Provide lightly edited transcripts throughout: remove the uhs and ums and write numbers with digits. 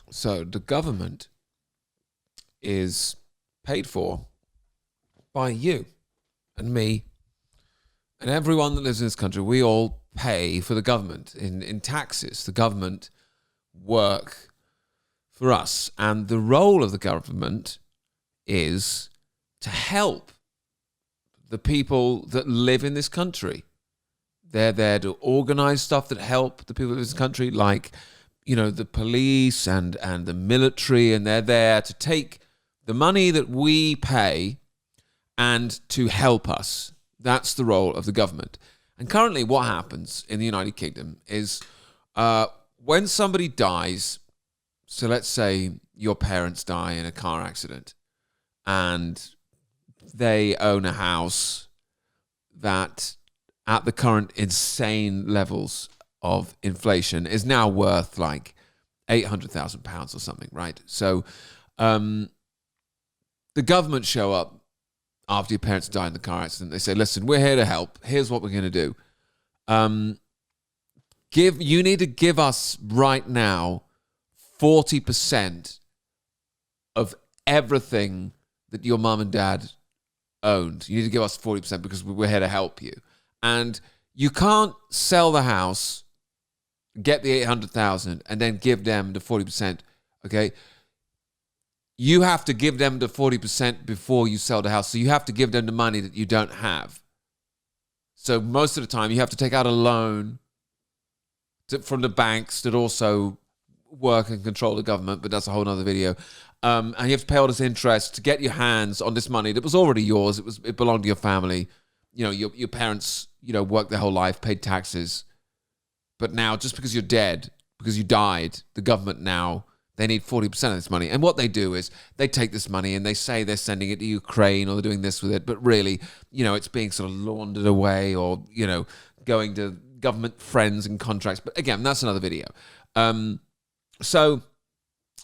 So the government is paid for by you and me and everyone that lives in this country. We all pay for the government in taxes. The government work for us. And the role of the government is to help the people that live in this country. They're there to organize stuff that help the people of this country, like, the police and the military, and they're there to take the money that we pay and to help us. That's the role of the government. And currently what happens in the United Kingdom is when somebody dies, so let's say your parents die in a car accident and they own a house that at the current insane levels of inflation is now worth like £800,000 or something, right? So the government show up after your parents die in the car accident. They say, listen, we're here to help. Here's what we're going to do. You need to give us right now 40% of everything that your mum and dad owned. You need to give us 40% because we're here to help you. And you can't sell the house, get the 800,000 and then give them the 40%, okay? You have to give them the 40% before you sell the house. So you have to give them the money that you don't have. So most of the time you have to take out a loan from the banks that also work and control the government, but that's a whole other video. And you have to pay all this interest to get your hands on this money that was already yours. It belonged to your family. Your parents, worked their whole life, paid taxes. But now, just because you're dead, because you died, the government now, they need 40% of this money. And what they do is they take this money and they say they're sending it to Ukraine or they're doing this with it. But really, it's being sort of laundered away or, going to government friends and contracts. But again, that's another video. So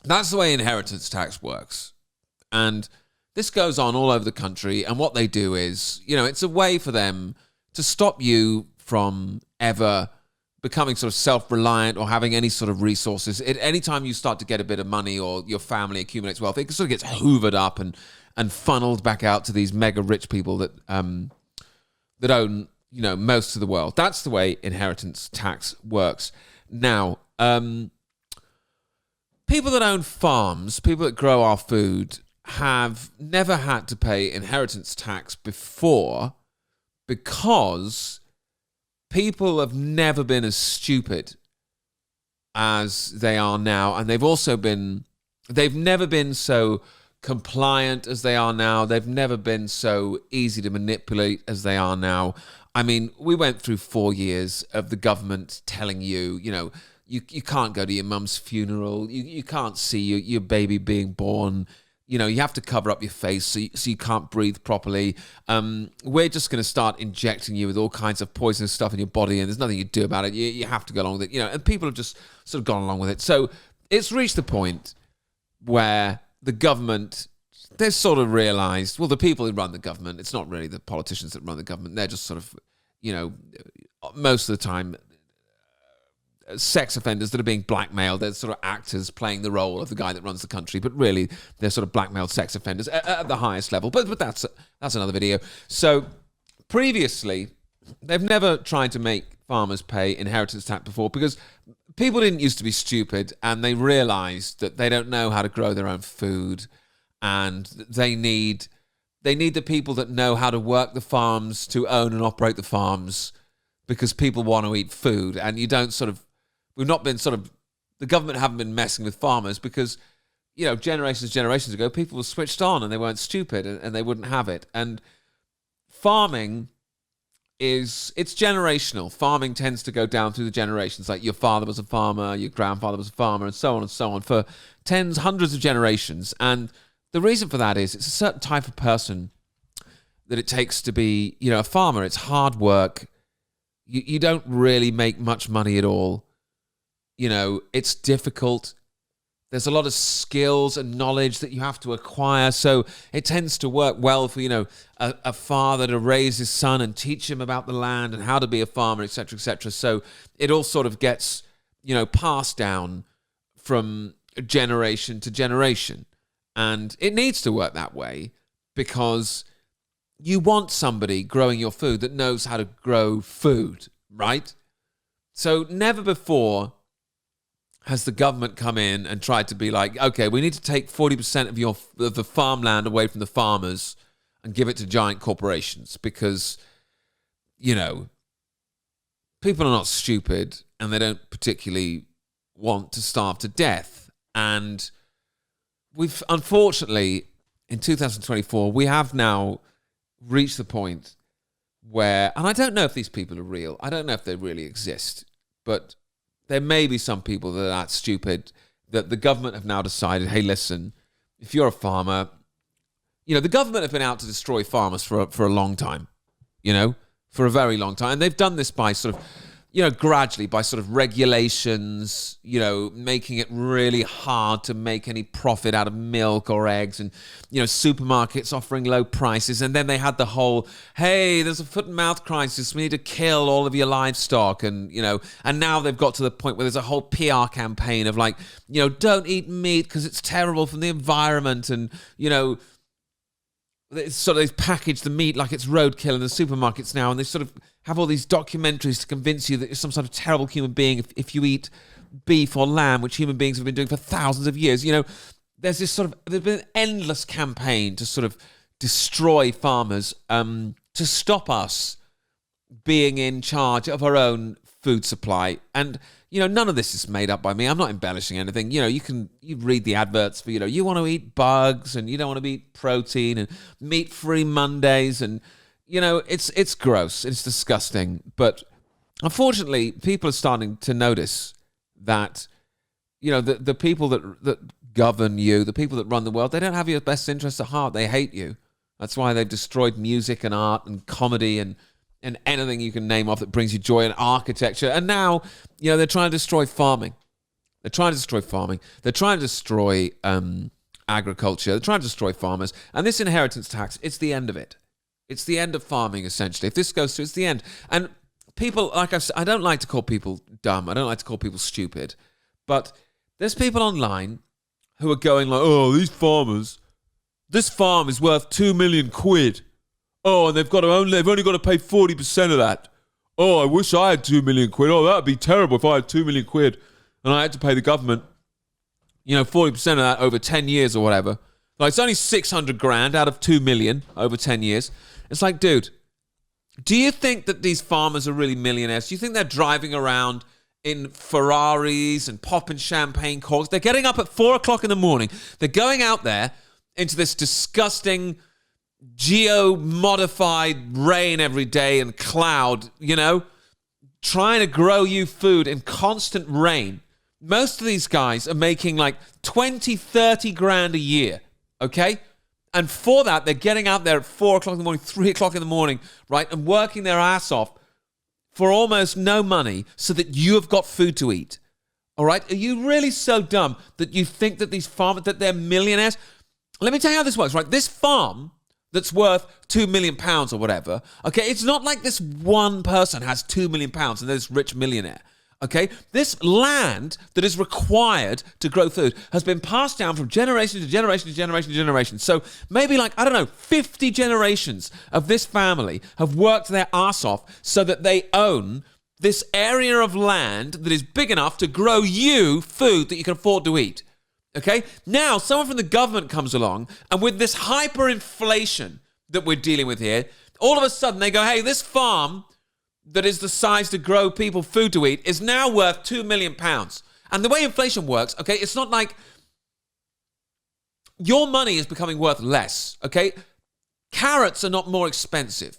that's the way inheritance tax works. And this goes on all over the country. And what they do is, it's a way for them to stop you from ever becoming sort of self-reliant or having any sort of resources. Any time you start to get a bit of money or your family accumulates wealth, it sort of gets hoovered up and funneled back out to these mega rich people that own, most of the world. That's the way inheritance tax works. Now, people that own farms, people that grow our food, have never had to pay inheritance tax before because people have never been as stupid as they are now. And they've never been so compliant as they are now. They've never been so easy to manipulate as they are now. I mean, we went through 4 years of the government telling you, you can't go to your mum's funeral. You can't see your baby being born. You have to cover up your face so you can't breathe properly. We're just going to start injecting you with all kinds of poisonous stuff in your body, and there's nothing you do about it. You have to go along with it, and people have just sort of gone along with it. So it's reached the point where the government, they've sort of realized, well, the people who run the government, it's not really the politicians that run the government. They're just sort of, most of the time, sex offenders that are being blackmailed. They're sort of actors playing the role of the guy that runs the country, but really they're sort of blackmailed sex offenders at the highest level. But that's another video. So previously, they've never tried to make farmers pay inheritance tax before because people didn't used to be stupid and they realized that they don't know how to grow their own food and they need the people that know how to work the farms to own and operate the farms because people want to eat food and you don't sort of the government haven't been messing with farmers because, generations ago, people were switched on and they weren't stupid and they wouldn't have it. And farming it's generational. Farming tends to go down through the generations. Like your father was a farmer, your grandfather was a farmer, and so on for tens, hundreds of generations. And the reason for that is it's a certain type of person that it takes to be, a farmer. It's hard work. You don't really make much money at all. It's difficult. There's a lot of skills and knowledge that you have to acquire. So it tends to work well for, a father to raise his son and teach him about the land and how to be a farmer, etc., etc. So it all sort of gets, passed down from generation to generation. And it needs to work that way because you want somebody growing your food that knows how to grow food, right? So never before has the government come in and tried to be like, okay, we need to take 40% of the farmland away from the farmers and give it to giant corporations because, you know, people are not stupid and they don't particularly want to starve to death. And we've, unfortunately, in 2024, we have now reached the point where, and I don't know if these people are real, I don't know if they really exist, but there may be some people that are that stupid that the government have now decided, hey, listen, if you're a farmer, you know, the government have been out to destroy farmers for a long time, you know, for a very long time. And they've done this by sort of, you know, gradually by sort of regulations, you know, making it really hard to make any profit out of milk or eggs and, you know, supermarkets offering low prices. And then they had the whole, hey, there's a foot and mouth crisis. We need to kill all of your livestock. And, you know, and now they've got to the point where there's a whole PR campaign of like, you know, don't eat meat because it's terrible for the environment. And, you know, so they've packaged the meat like it's roadkill in the supermarkets now, and they sort of have all these documentaries to convince you that you're some sort of terrible human being if you eat beef or lamb, which human beings have been doing for thousands of years. You know, there's been an endless campaign to sort of destroy farmers, to stop us being in charge of our own food supply. And, you know, none of this is made up by me. I'm not embellishing anything. You know, you read the adverts for, you know, you want to eat bugs and you don't want to eat protein and meat-free Mondays. And, you know, it's gross. It's disgusting. But unfortunately, people are starting to notice that, you know, the people that govern you, the people that run the world, they don't have your best interests at heart. They hate you. That's why they've destroyed music and art and comedy and anything you can name off that brings you joy, and architecture. And now, you know, they're trying to destroy farming. They're trying to destroy farming. They're trying to destroy agriculture. They're trying to destroy farmers. And this inheritance tax, it's the end of it. It's the end of farming, essentially. If this goes through, it's the end. And people, like I've said, I don't like to call people dumb. I don't like to call people stupid. But there's people online who are going like, oh, these farmers, this farm is worth 2 million quid. Oh, and they've only got to pay 40% of that. Oh, I wish I had 2 million quid. Oh, that would be terrible if I had 2 million quid and I had to pay the government, you know, 40% of that over 10 years or whatever. Like, it's only 600 grand out of 2 million over 10 years. It's like, dude, do you think that these farmers are really millionaires? Do you think they're driving around in Ferraris and popping champagne corks? They're getting up at 4 o'clock in the morning. They're going out there into this disgusting geo-modified rain every day and cloud, you know, trying to grow you food in constant rain. Most of these guys are making like 20, 30 grand a year, okay? And for that, they're getting out there at 4 o'clock in the morning, 3 o'clock in the morning, right, and working their ass off for almost no money so that you have got food to eat, all right? Are you really so dumb that you think that these farmers, that they're millionaires? Let me tell you how this works, right? This farm that's worth £2 million or whatever, okay? It's not like this one person has £2 million and they're this rich millionaire, okay? This land that is required to grow food has been passed down from generation to generation to generation to generation. So maybe like, I don't know, 50 generations of this family have worked their ass off so that they own this area of land that is big enough to grow you food that you can afford to eat. Okay, now someone from the government comes along, and with this hyperinflation that we're dealing with here, all of a sudden they go, hey, this farm that is the size to grow people food to eat is now worth £2 million. And the way inflation works, okay, it's not like your money is becoming worth less, okay? Carrots are not more expensive,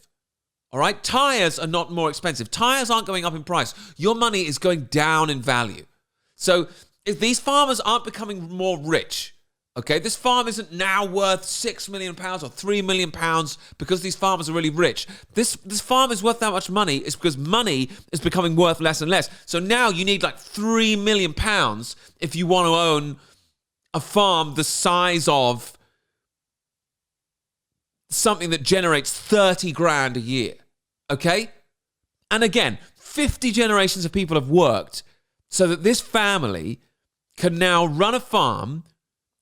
all right? Tires are not more expensive. Tires aren't going up in price. Your money is going down in value. So if these farmers aren't becoming more rich, okay, this farm isn't now worth £6 million or £3 million because these farmers are really rich. This farm is worth that much money is because money is becoming worth less and less. So now you need like £3 million if you want to own a farm the size of something that generates 30 grand a year, okay? And again, 50 generations of people have worked so that this family can now run a farm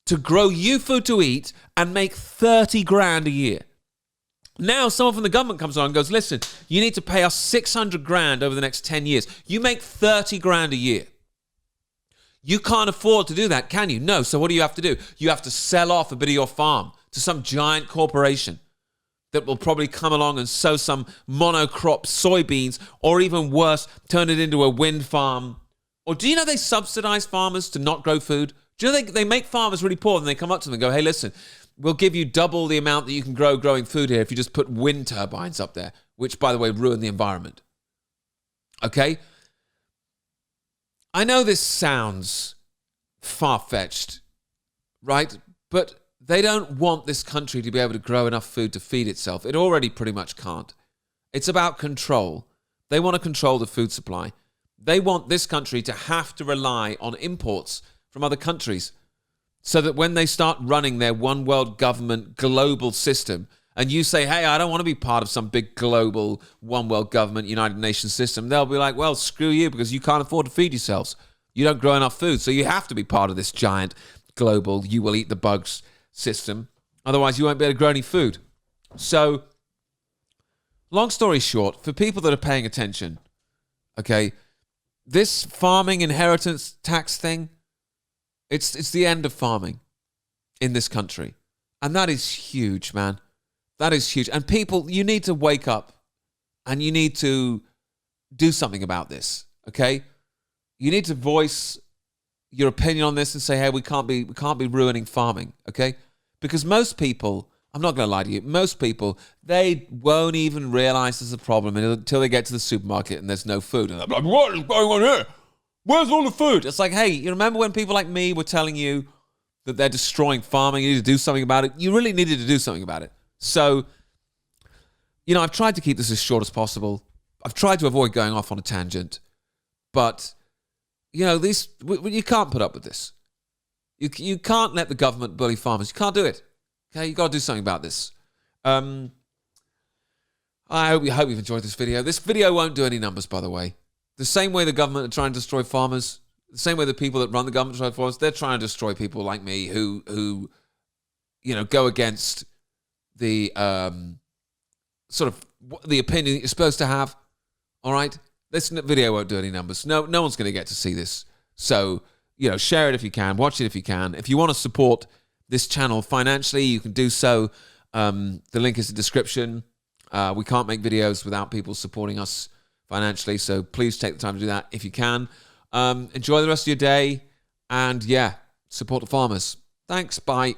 to grow you food to eat and make 30 grand a year. Now someone from the government comes on and goes, listen, you need to pay us 600 grand over the next 10 years. You make 30 grand a year. You can't afford to do that, can you? No. So what do you have to do? You have to sell off a bit of your farm to some giant corporation that will probably come along and sow some monocrop soybeans, or even worse, turn it into a wind farm. Or do you know they subsidize farmers to not grow food? Do you know they make farmers really poor, and they come up to them and go, hey, listen, we'll give you double the amount that you can grow growing food here if you just put wind turbines up there, which, by the way, ruin the environment. Okay? I know this sounds far-fetched, right? But they don't want this country to be able to grow enough food to feed itself. It already pretty much can't. It's about control. They want to control the food supply. They want this country to have to rely on imports from other countries so that when they start running their one world government global system, and you say, hey, I don't want to be part of some big global one world government United Nations system, they'll be like, well, screw you, because you can't afford to feed yourselves. You don't grow enough food, so you have to be part of this giant global you will eat the bugs system. Otherwise, you won't be able to grow any food. So, long story short, for people that are paying attention, okay, this farming inheritance tax thing, it's the end of farming in this country. And that is huge, man. That is huge. And people, you need to wake up and you need to do something about this, okay? You need to voice your opinion on this and say, hey, we can't be ruining farming, okay? Because most people, I'm not going to lie to you, most people, they won't even realize there's a problem until they get to the supermarket and there's no food. And they're like, what is going on here? Where's all the food? It's like, hey, you remember when people like me were telling you that they're destroying farming, you need to do something about it? You really needed to do something about it. So, you know, I've tried to keep this as short as possible. I've tried to avoid going off on a tangent. But, you know, you can't put up with this. You can't let the government bully farmers. You can't do it. Okay, you've got to do something about this. I hope you've enjoyed this video. This video won't do any numbers, by the way. The same way the government are trying to destroy farmers, the same way the people that run the government try to destroy farmers, they're trying to destroy people like me who you know, go against the sort of the opinion that you're supposed to have. All right? This video won't do any numbers. No one's going to get to see this. So, you know, share it if you can. Watch it if you can. If you want to support this channel financially, you can do so. The link is in the description. We can't make videos without people supporting us financially, so please take the time to do that if you can. Enjoy the rest of your day, and yeah, support the farmers. Thanks, bye.